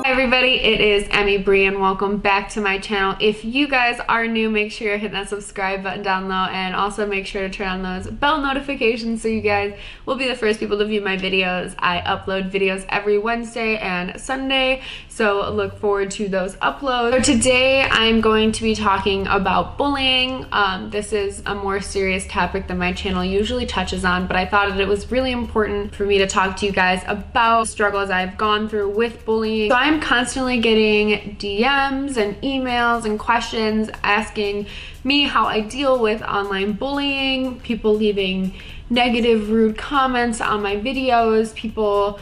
Hi everybody, it is Emmybrenn. Welcome back to my channel. If you guys are new, make sure you're hitting that subscribe button down low, and also make sure to turn on those bell notifications so you guys will be the first people to view my videos. I upload videos every Wednesday and Sunday, so look forward to those uploads. So today I'm going to be talking about bullying. This is a more serious topic than my channel usually touches on, but I thought that it was really important for me to talk to you guys about struggles I've gone through with bullying. So I'm constantly getting DMs and emails and questions asking me how I deal with online bullying, people leaving negative, rude comments on my videos, people,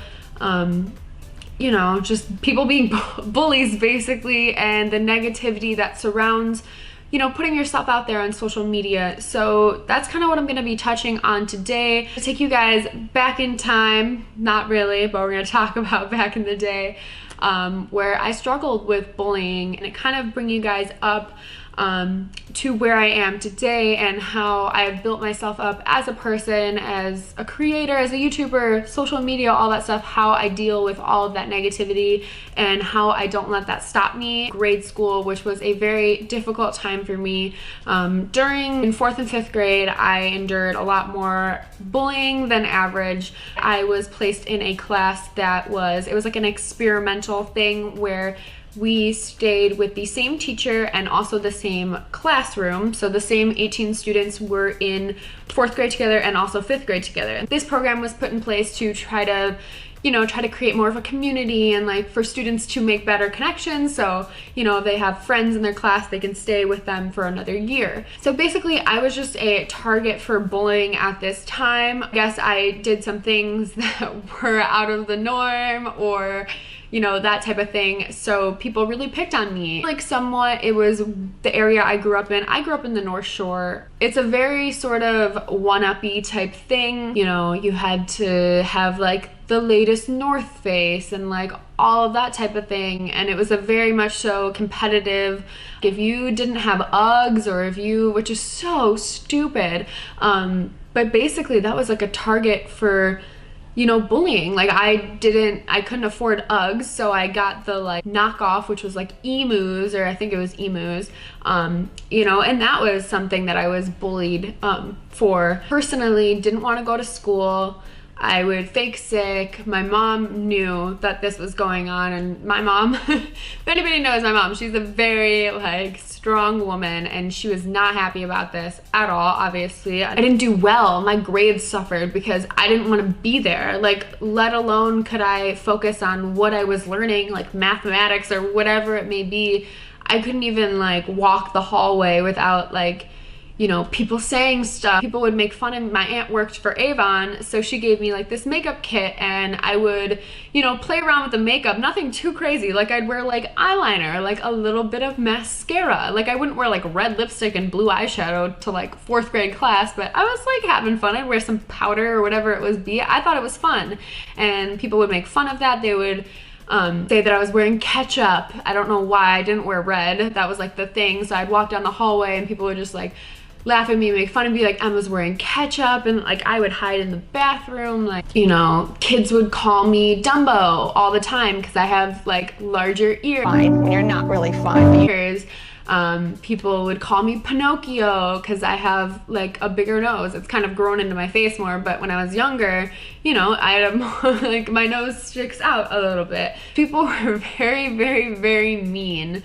you know, just people being bullies basically, and the negativity that surrounds, you know, putting yourself out there on social media. So that's kind of what I'm going to be touching on today. To take you guys back in time, not really, but we're going to talk about back in the day, where I struggled with bullying, and it kind of bring you guys up to where I am today and how I've built myself up as a person, as a creator, as a YouTuber, social media, all that stuff, how I deal with all of that negativity and how I don't let that stop me. Grade school, which was a very difficult time for me. In 4th and 5th grade, I endured a lot more bullying than average. I was placed in a class that it was like an experimental thing where we stayed with the same teacher and also the same classroom. So the same 18 students were in 4th grade together and also 5th grade together. This program was put in place to try to create more of a community and like for students to make better connections. So, you know, if they have friends in their class, they can stay with them for another year. So basically I was just a target for bullying at this time. I guess I did some things that were out of the norm, or you know, that type of thing. So people really picked on me. Like somewhat, it was the area I grew up in. I grew up in the North Shore. It's a very sort of one-uppy type thing. You know, you had to have like the latest North Face and like all of that type of thing. And it was a very much so competitive. If you didn't have Uggs, or if you, which is so stupid. But basically that was like a target for, you know, bullying. Like I couldn't afford Uggs, so I got the like knockoff, which was like Emus, or I think it was Emus, you know, and that was something that I was bullied for. Personally, didn't want to go to school. I would fake sick. My mom knew that this was going on, and my mom, if anybody knows my mom, she's a very like strong woman, and she was not happy about this at all. Obviously, I didn't do well. My grades suffered because I didn't want to be there. Like, let alone could I focus on what I was learning, like mathematics or whatever it may be. I couldn't even like walk the hallway without like, you know, people saying stuff. People would make fun of me. My aunt worked for Avon, so she gave me like this makeup kit, and I would, you know, play around with the makeup. Nothing too crazy. Like I'd wear like eyeliner, like a little bit of mascara. Like I wouldn't wear like red lipstick and blue eyeshadow to like 4th grade class, but I was like having fun. I'd wear some powder or whatever it was be. I thought it was fun, and people would make fun of that. They would say that I was wearing ketchup. I don't know why I didn't wear red. That was like the thing. So I'd walk down the hallway and people would just like laugh at me, make fun of me, like Emma's wearing ketchup, and like I would hide in the bathroom. Like, you know, kids would call me Dumbo all the time because I have like larger ears. Fine when you're not really fine. Ears. People would call me Pinocchio because I have like a bigger nose. It's kind of grown into my face more, but when I was younger, you know, I had a more, like my nose sticks out a little bit. People were very, very, very mean.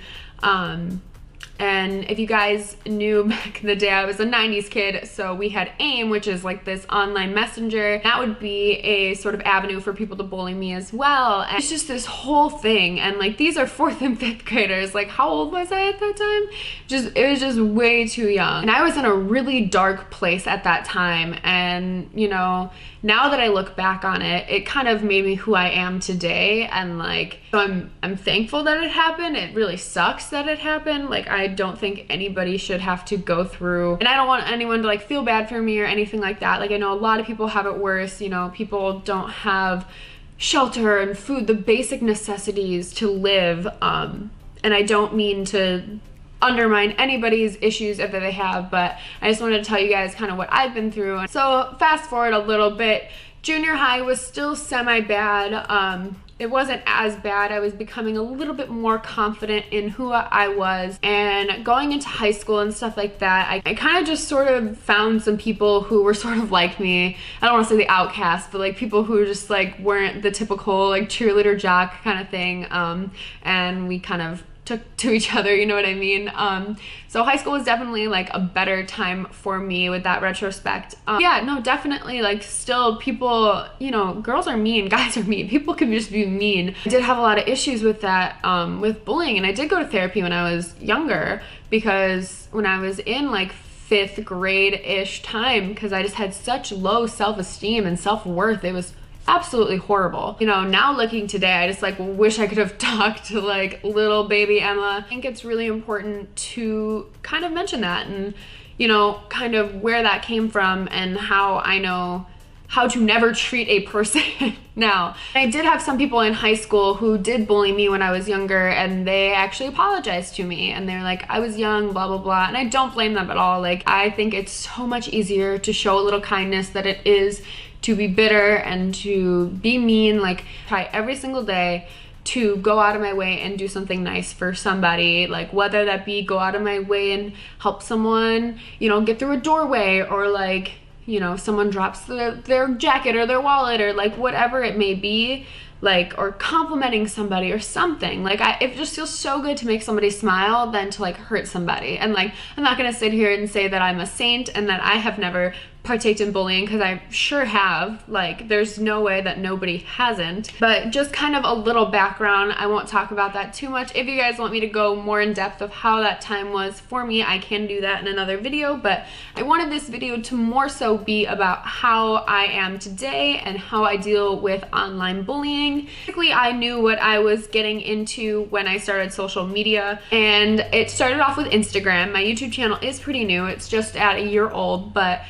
And if you guys knew back in the day, I was a 90s kid, so we had AIM, which is like this online messenger. That would be a sort of avenue for people to bully me as well. And it's just this whole thing. And like, these are 4th and 5th graders. Like, how old was I at that time? It was just way too young. And I was in a really dark place at that time. And, you know, now that I look back on it, it kind of made me who I am today. And like, so I'm thankful that it happened. It really sucks that it happened. Like, I don't think anybody should have to go through, and I don't want anyone to like feel bad for me or anything like that. Like, I know a lot of people have it worse. You know, people don't have shelter and food, the basic necessities to live. And I don't mean to undermine anybody's issues if they have, but I just wanted to tell you guys kind of what I've been through. So fast forward a little bit, junior high was still semi-bad. It wasn't as bad. I was becoming a little bit more confident in who I was, and going into high school and stuff like that, I kind of just sort of found some people who were sort of like me. I don't want to say the outcast, but like people who just like weren't the typical like cheerleader jock kind of thing, and we kind of took to each other, you know what I mean? So high school was definitely like a better time for me with that retrospect. Yeah, no, definitely, like still people, you know, girls are mean, guys are mean, people can just be mean. I did have a lot of issues with that, with bullying, and I did go to therapy when I was younger, because when I was in like 5th grade-ish time, because I just had such low self-esteem and self-worth, it was absolutely horrible. You know, now looking today, I just like wish I could have talked to like little baby Emma. I think it's really important to kind of mention that, and you know, kind of where that came from and how I know how to never treat a person now. I did have some people in high school who did bully me when I was younger, and they actually apologized to me, and they're like, I was young, blah blah blah, and I don't blame them at all. Like, I think it's so much easier to show a little kindness than it is to be bitter and to be mean. Like, try every single day to go out of my way and do something nice for somebody, like whether that be go out of my way and help someone, you know, get through a doorway, or like, you know, someone drops their jacket or their wallet, or like whatever it may be, like, or complimenting somebody or something. Like, it just feels so good to make somebody smile than to like hurt somebody. And like, I'm not gonna sit here and say that I'm a saint and that I have never partake in bullying, because I sure have. Like, there's no way that nobody hasn't. But just kind of a little background, I won't talk about that too much. If you guys want me to go more in depth of how that time was for me, I can do that in another video, but I wanted this video to more so be about how I am today and how I deal with online bullying. Basically, I knew what I was getting into when I started social media, and it started off with Instagram. My YouTube channel is pretty new, it's just at a year old, but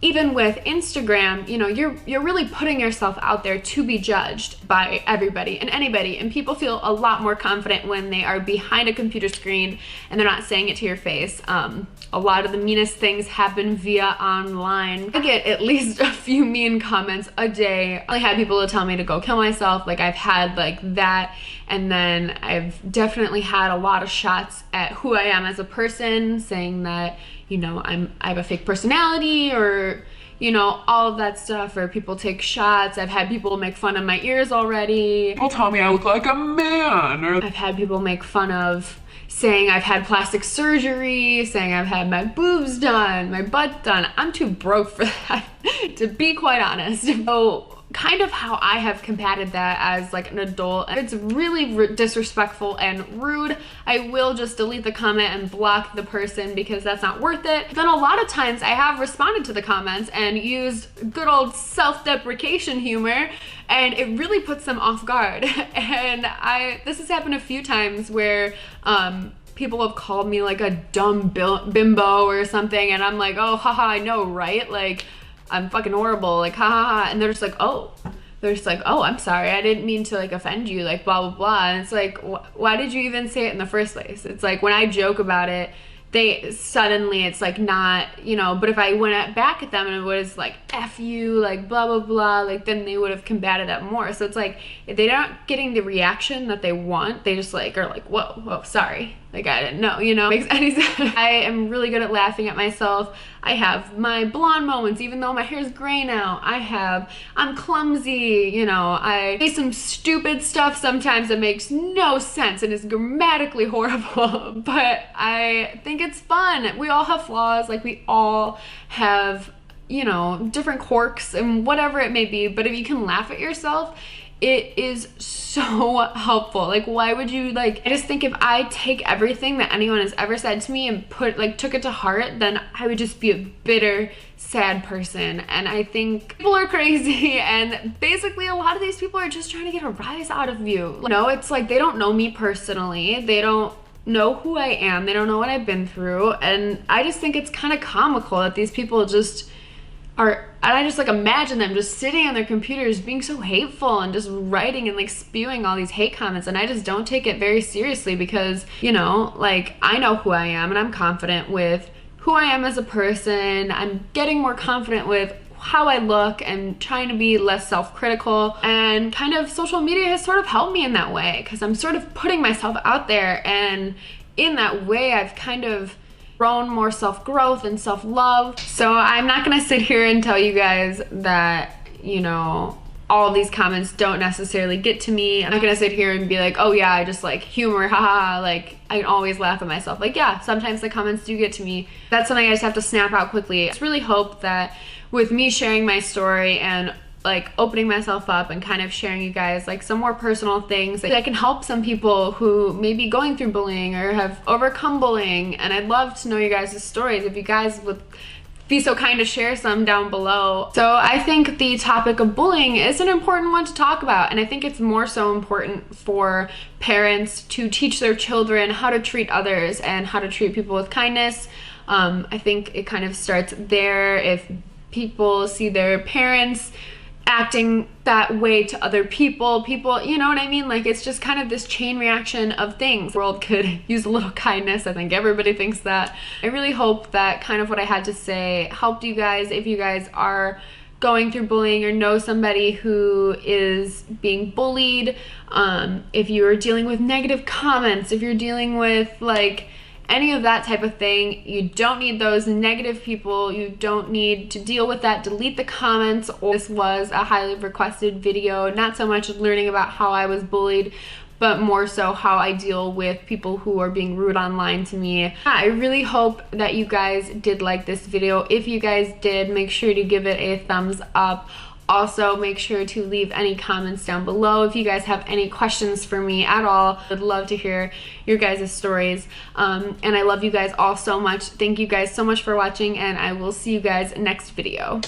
even with Instagram, you know, you're really putting yourself out there to be judged by everybody and anybody, and people feel a lot more confident when they are behind a computer screen and they're not saying it to your face. A lot of the meanest things happen via online. I get at least a few mean comments a day. I had people to tell me to go kill myself. Like, I've had like that, and then I've definitely had a lot of shots at who I am as a person, saying that, you know, I have a fake personality, or, you know, all of that stuff, or people take shots. I've had people make fun of my ears already. People tell me I look like a man. Or I've had people make fun of saying I've had plastic surgery, saying I've had my boobs done, my butt done. I'm too broke for that, to be quite honest. So kind of how I have combated that as like an adult. If it's really disrespectful and rude, I will just delete the comment and block the person, because that's not worth it. Then a lot of times I have responded to the comments and used good old self-deprecation humor, and it really puts them off guard. And this has happened a few times where people have called me like a dumb bimbo or something, and I'm like, oh haha, I know, right? Like, I'm fucking horrible, like, ha ha ha. And they're just like, oh, I'm sorry, I didn't mean to like offend you, like blah blah blah. And it's like, why did you even say it in the first place? It's like, when I joke about it, it's like not, you know. But if I went back at them and it was like, F you, like blah blah blah, like, then they would have combated that more. So it's like, if they're not getting the reaction that they want, they just like are like, whoa, sorry, like I didn't know, you know. Makes any sense. I am really good at laughing at myself. I have my blonde moments, even though my hair's gray now. I'm clumsy, you know. I say some stupid stuff sometimes that makes no sense and is grammatically horrible, but I think it's fun. We all have flaws, like we all have, you know, different quirks and whatever it may be, but if you can laugh at yourself, it is so helpful. Like, why would you, like, I just think if I take everything that anyone has ever said to me and took it to heart, then I would just be a bitter, sad person. And I think people are crazy, and basically a lot of these people are just trying to get a rise out of you. You know, it's like, they don't know me personally, they don't know who I am, they don't know what I've been through, and I just think it's kind of comical that these people just are, and I just like imagine them just sitting on their computers being so hateful and just writing and like spewing all these hate comments, and I just don't take it very seriously because, you know, like I know who I am and I'm confident with who I am as a person. I'm getting more confident with how I look and trying to be less self-critical, and kind of social media has sort of helped me in that way because I'm sort of putting myself out there, and in that way I've kind of grown more self-growth and self-love. So I'm not gonna sit here and tell you guys that, you know, all of these comments don't necessarily get to me. I'm not gonna sit here and be like, oh yeah, I just like humor, haha, like I can always laugh at myself. Like, yeah, sometimes the comments do get to me. That's something I just have to snap out quickly. I just really hope that with me sharing my story and like opening myself up and kind of sharing you guys like some more personal things, that I can help some people who may be going through bullying or have overcome bullying. And I'd love to know you guys' stories if you guys would be so kind to share some down below. So I think the topic of bullying is an important one to talk about, and I think it's more so important for parents to teach their children how to treat others and how to treat people with kindness. I think it kind of starts there. If people see their parents acting that way to other people, you know what I mean? Like, it's just kind of this chain reaction of things. The world could use a little kindness. I think everybody thinks that. I really hope that kind of what I had to say helped you guys. If you guys are going through bullying or know somebody who is being bullied, if you are dealing with negative comments, if you're dealing with like any of that type of thing, you don't need those negative people. You don't need to deal with that. Delete the comments. This was a highly requested video, not so much learning about how I was bullied, but more so how I deal with people who are being rude online to me. I really hope that you guys did like this video. If you guys did, make sure to give it a thumbs up. Also, make sure to leave any comments down below if you guys have any questions for me at all. I'd love to hear your guys' stories. And I love you guys all so much. Thank you guys so much for watching, and I will see you guys next video.